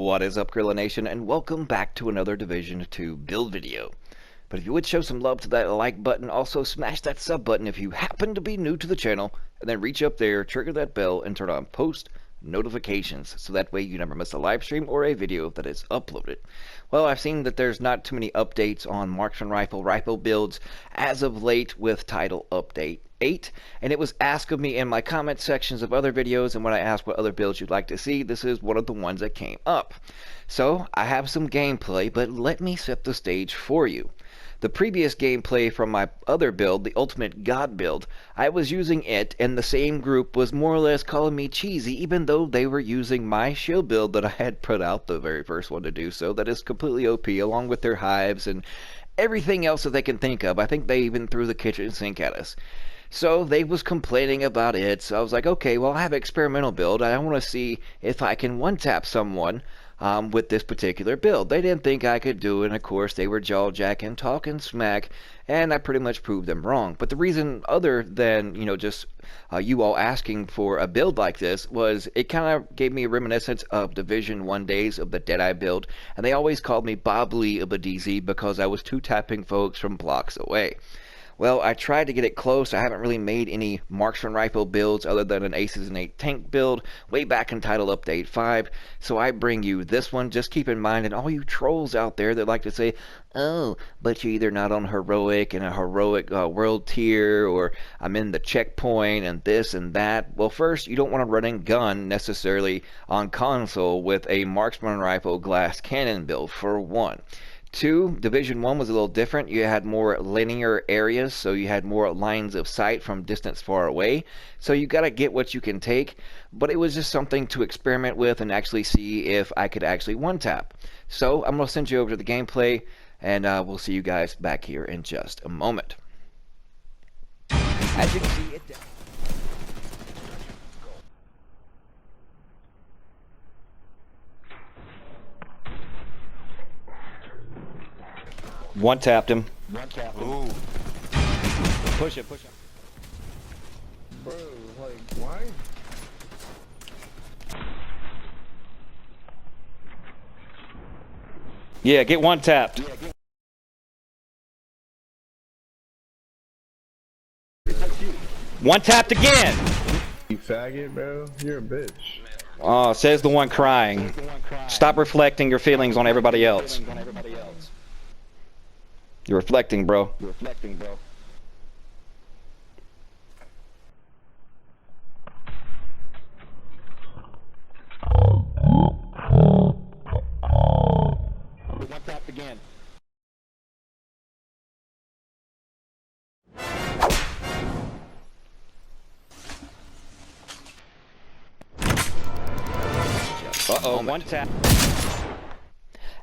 What is up, Gorilla Nation, and welcome back to another Division 2 build video. But if you would show some love to that like button, also smash that sub button if you happen to be new to the channel, and then reach up there, trigger that bell, and turn on post notifications, so that way you never miss a live stream or a video that is uploaded. Well, I've seen that there's not too many updates on marksman rifle builds as of late with title update 8, and it was asked of me in my comment sections of other videos, and when I asked what other builds you'd like to see, this is one of the ones that came up. So I have some gameplay, but let me set the stage for you. The previous gameplay from my other build, the Ultimate God build, I was using it, and the same group was more or less calling me cheesy, even though they were using my shield build that I had put out, the very first one to do so, that is completely OP, along with their hives and everything else that they can think of. I think they even threw the kitchen sink at us. So they was complaining about it, so I was like, okay, well, I have an experimental build. I want to see if I can one-tap someone with this particular build. They didn't think I could do it, and of course they were jaw-jacking, talking smack, and I pretty much proved them wrong. But the reason, other than, just you all asking for a build like this, was it kind of gave me a reminiscence of Division 1 days of the Deadeye build, and they always called me Bob Lee of a DZ because I was two-tapping folks from blocks away. Well, I tried to get it close. I haven't really made any marksman rifle builds other than an Aces and 8 tank build way back in Title Update 5. So I bring you this one. Just keep in mind, and all you trolls out there that like to say, oh, but you're either not on heroic and a heroic world tier, or I'm in the checkpoint and this and that. Well, first, you don't want to run and gun necessarily on console with a marksman rifle glass cannon build, for one. 2, Division 1 was a little different. You had more linear areas, so you had more lines of sight from distance far away. So you got to get what you can take, but it was just something to experiment with and actually see if I could actually one-tap. So I'm going to send you over to the gameplay, and we'll see you guys back here in just a moment. As you can see, one-tapped him. Ooh. Push it. Bro, like, why? Yeah, get one-tapped. One-tapped again! You faggot, bro. You're a bitch. Oh, says the one crying. Stop reflecting your feelings on everybody else. You're reflecting, bro. One tap again. Uh-oh, one tap.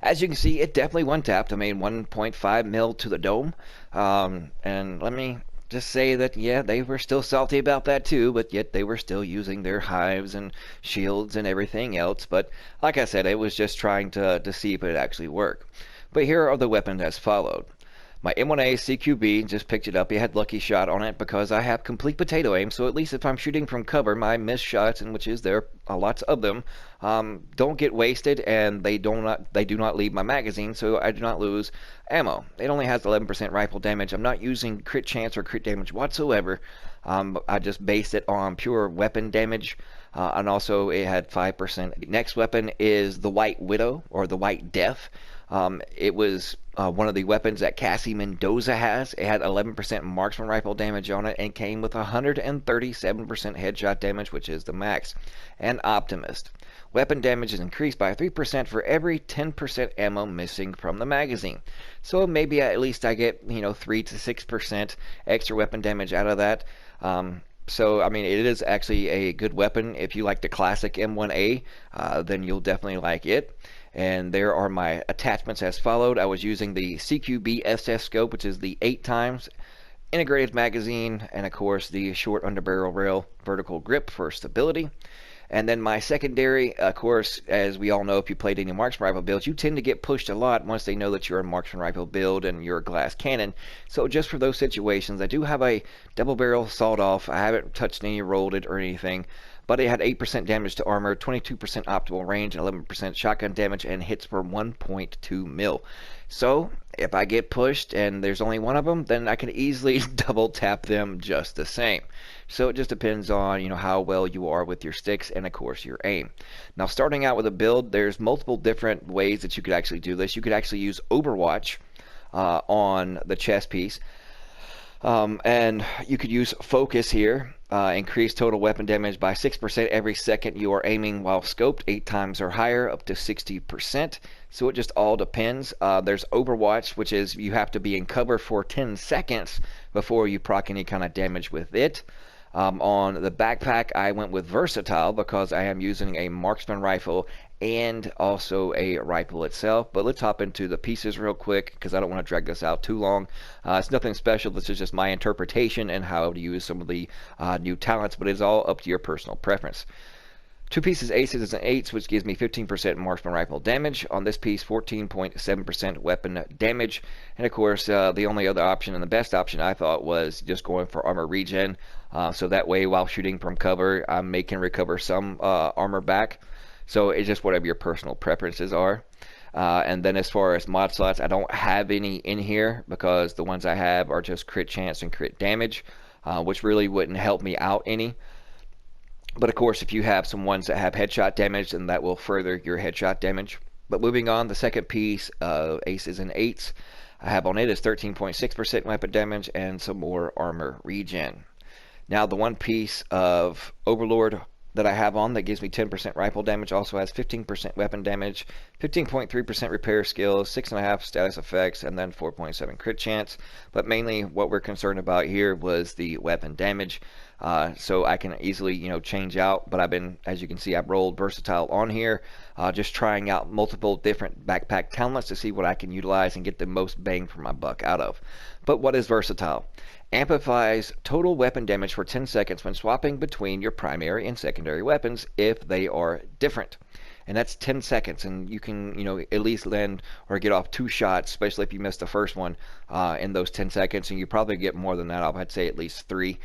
As you can see, it definitely one-tapped. I mean, 1.5 mil to the dome. And let me just say that, yeah, they were still salty about that too, but yet they were still using their hives and shields and everything else. But like I said, it was just trying to see if it would actually work. But here are the weapons as followed. My M1A CQB, just picked it up. It had lucky shot on it because I have complete potato aim, so at least if I'm shooting from cover, my missed shots, and which is there are lots of them, don't get wasted, and they do not leave my magazine, so I do not lose ammo. It only has 11% rifle damage. I'm not using crit chance or crit damage whatsoever. I just based it on pure weapon damage. And also it had 5%. Next weapon is the White Widow, or the White Death. It was one of the weapons that Cassie Mendoza has. It had 11% marksman rifle damage on it and came with 137% headshot damage, which is the max. And Optimist. Weapon damage is increased by 3% for every 10% ammo missing from the magazine. So maybe at least I get, 3 to 6% extra weapon damage out of that. So, I mean, it is actually a good weapon. If you like the classic M1A, then you'll definitely like it. And there are my attachments as followed. I was using the CQB SS scope, which is the 8x integrated magazine, and of course the short underbarrel rail vertical grip for stability. And then my secondary, of course, as we all know, if you played any marksman rifle builds, you tend to get pushed a lot once they know that you're a marksman rifle build and you're a glass cannon. So just for those situations, I do have a double barrel sawed off. I haven't touched any, rolled it or anything, but it had 8% damage to armor, 22% optimal range, and 11% shotgun damage, and hits for 1.2 mil. So if I get pushed and there's only one of them, then I can easily double tap them just the same. So it just depends on, how well you are with your sticks and of course your aim. Now, starting out with a build, there's multiple different ways that you could actually do this. You could actually use Overwatch on the chest piece. And you could use focus here, increase total weapon damage by 6% every second you are aiming while scoped, 8 times or higher, up to 60%. So it just all depends. There's Overwatch, which is you have to be in cover for 10 seconds before you proc any kind of damage with it. On the backpack, I went with Versatile because I am using a marksman rifle and also a rifle itself. But let's hop into the pieces real quick because I don't want to drag this out too long. It's nothing special. This is just my interpretation and how to use some of the new talents, but it's all up to your personal preference. 2 pieces aces and 8s, which gives me 15% marksman rifle damage. On this piece, 14.7% weapon damage. And of course, the only other option and the best option I thought was just going for armor regen. So that way, while shooting from cover, I can recover some armor back. So it's just whatever your personal preferences are. And then as far as mod slots, I don't have any in here because the ones I have are just crit chance and crit damage, which really wouldn't help me out any. But of course, if you have some ones that have headshot damage, then that will further your headshot damage. But moving on, the second piece of aces and 8s I have on it is 13.6% weapon damage and some more armor regen. Now the one piece of Overlord that I have on that gives me 10% rifle damage also has 15% weapon damage, 15.3% repair skills, 6.5 status effects, and then 4.7 crit chance. But mainly what we're concerned about here was the weapon damage. So I can easily, change out. But as you can see, I've rolled Versatile on here, just trying out multiple different backpack talents to see what I can utilize and get the most bang for my buck out of. But what is Versatile? Amplifies total weapon damage for 10 seconds when swapping between your primary and secondary weapons if they are different. And that's 10 seconds, and you can, at least land or get off 2 shots, especially if you miss the first one in those 10 seconds, and you probably get more than that off. I'd say at least 3.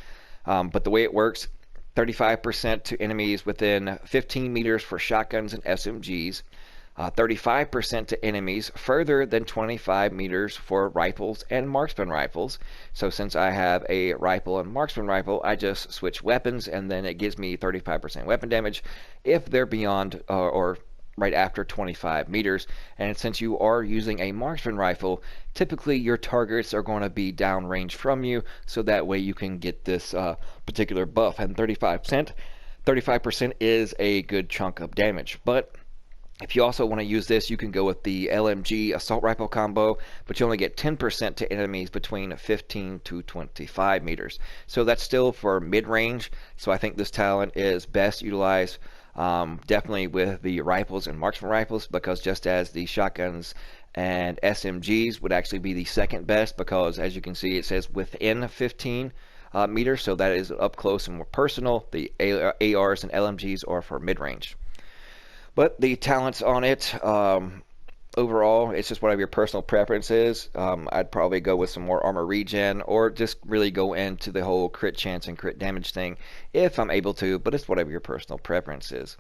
But the way it works, 35% to enemies within 15 meters for shotguns and SMGs, 35% to enemies further than 25 meters for rifles and marksman rifles. So since I have a rifle and marksman rifle, I just switch weapons, and then it gives me 35% weapon damage if they're beyond or right after 25 meters. And since you are using a marksman rifle, typically your targets are going to be downrange from you, so that way you can get this particular buff. And 35% is a good chunk of damage. But if you also want to use this, you can go with the LMG assault rifle combo, but you only get 10% to enemies between 15 to 25 meters. So that's still for mid-range. So I think this talent is best utilized definitely with the rifles and marksman rifles, because just as the shotguns and SMGs would actually be the second best, because as you can see, it says within 15 meters. So that is up close and more personal. The ARs and LMGs are for mid-range. But the talents on it, overall, it's just whatever your personal preference is. I'd probably go with some more armor regen, or just really go into the whole crit chance and crit damage thing if I'm able to, but it's whatever your personal preference is.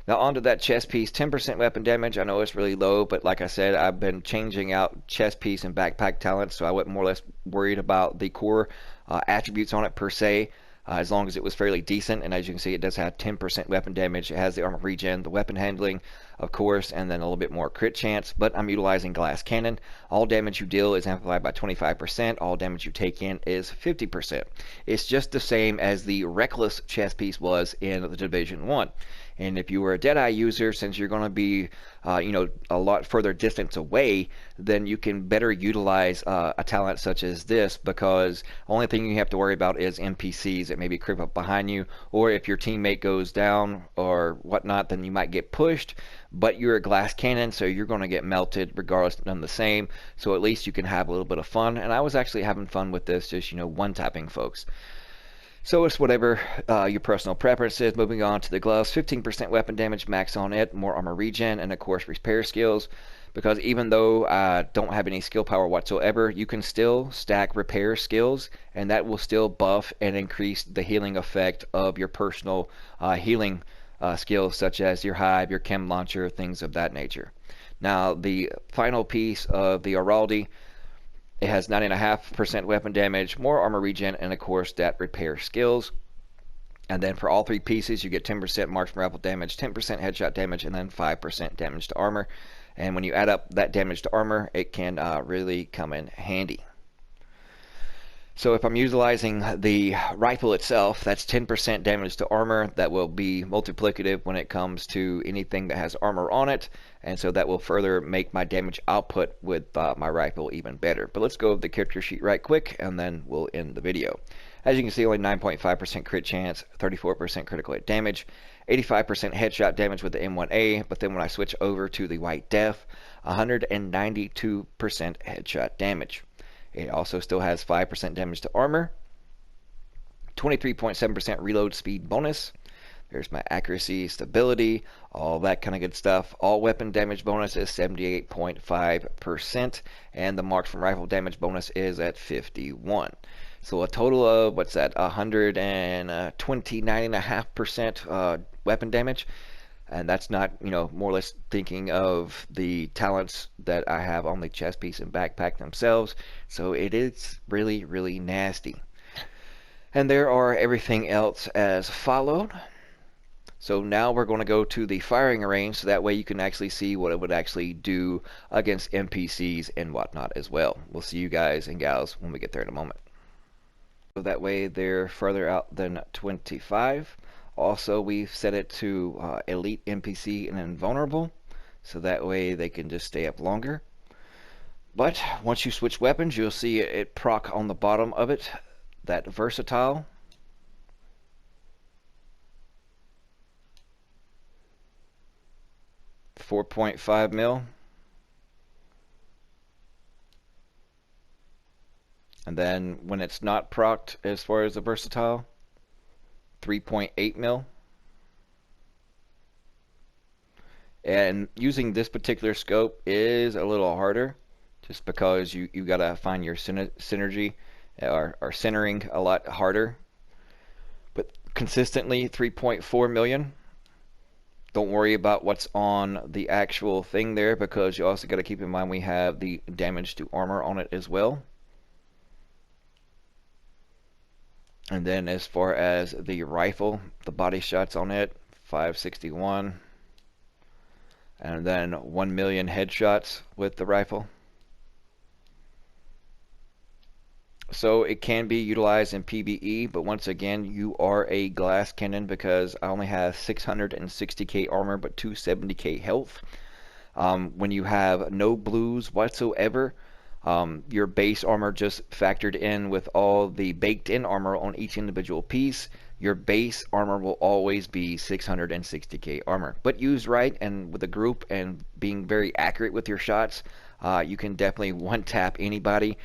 Now onto that chest piece, 10% weapon damage. I know it's really low, but like I said, I've been changing out chest piece and backpack talents, so I wasn't more or less worried about the core attributes on it per se. As long as it was fairly decent. And as you can see, it does have 10% weapon damage. It has the armor regen, the weapon handling, of course, and then a little bit more crit chance. But I'm utilizing glass cannon. All damage you deal is amplified by 25%. All damage you take in is 50%. It's just the same as the reckless chest piece was in the Division 1. And if you were a Deadeye user, since you're going to be, a lot further distance away, then you can better utilize a talent such as this, because the only thing you have to worry about is NPCs that maybe creep up behind you, or if your teammate goes down or whatnot, then you might get pushed. But you're a glass cannon, so you're going to get melted regardless, none the same. So at least you can have a little bit of fun. And I was actually having fun with this, just one-tapping folks. So it's whatever your personal preference is. Moving on to the gloves, 15% weapon damage max on it, more armor regen, and of course repair skills. Because even though I don't have any skill power whatsoever, you can still stack repair skills, and that will still buff and increase the healing effect of your personal healing skills, such as your hive, your chem launcher, things of that nature. Now, the final piece of the Araldi, it has 9.5% weapon damage, more armor regen, and of course that repair skills. And then for all three pieces, you get 10% marksman rifle damage, 10% headshot damage, and then 5% damage to armor. And when you add up that damage to armor, it can really come in handy. So if I'm utilizing the rifle itself, that's 10% damage to armor. That will be multiplicative when it comes to anything that has armor on it. And so that will further make my damage output with my rifle even better. But let's go over the character sheet right quick, and then we'll end the video. As you can see, only 9.5% crit chance, 34% critical hit damage, 85% headshot damage with the M1A, but then when I switch over to the White Death, 192% headshot damage. It also still has 5% damage to armor, 23.7% reload speed bonus. There's my accuracy, stability, all that kind of good stuff. All weapon damage bonus is 78.5%, and the marksman rifle damage bonus is at 51. So a total of, what's that, 129.5% weapon damage. And that's not, more or less thinking of the talents that I have on the chest piece and backpack themselves. So it is really, really nasty. And there are everything else as followed. So now we're going to go to the firing range, so that way you can actually see what it would actually do against NPCs and whatnot as well. We'll see you guys and gals when we get there in a moment. So that way they're further out than 25. Also, we've set it to elite NPC and invulnerable, so that way they can just stay up longer. But once you switch weapons, you'll see it proc on the bottom of it, that versatile. .5 mil. And then when it's not procced as far as the versatile, 3.8 mil. And using this particular scope is a little harder, just because you gotta find your synergy or centering a lot harder. But consistently 3.4 million. Don't worry about what's on the actual thing there, because you also got to keep in mind we have the damage to armor on it as well. And then as far as the rifle, the body shots on it, 561. And then 1 million headshots with the rifle. So it can be utilized in PvE, but once again, you are a glass cannon, because I only have 660k armor but 270k health. When you have no blues whatsoever, your base armor just factored in with all the baked in armor on each individual piece, your base armor will always be 660k armor. But used right and with a group and being very accurate with your shots, you can definitely one tap anybody.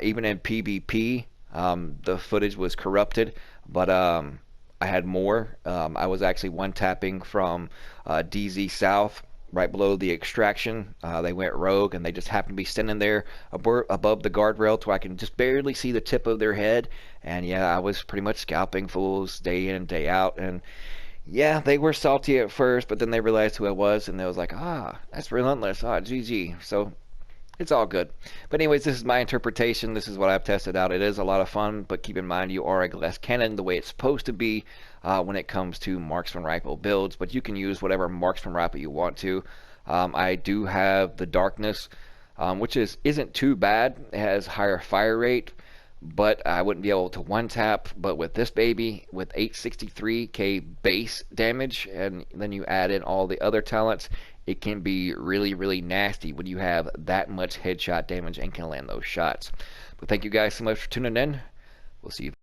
Even in PvP, the footage was corrupted, but I had more. I was actually one tapping from DZ South, right below the extraction. They went rogue, and they just happened to be standing there above the guardrail to where I can just barely see the tip of their head. And yeah, I was pretty much scalping fools day in and day out. And yeah, they were salty at first, but then they realized who I was, and they was like, that's relentless, GG. So it's all good. But anyways, this is my interpretation. This is what I've tested out. It is a lot of fun, but keep in mind you are a glass cannon the way it's supposed to be when it comes to marksman rifle builds. But you can use whatever marksman rifle you want to. I do have the darkness, which isn't too bad. It has higher fire rate, but I wouldn't be able to one tap. But with this baby, with 863k base damage, and then you add in all the other talents, it can be really, really nasty when you have that much headshot damage and can land those shots. But thank you guys so much for tuning in. We'll see you.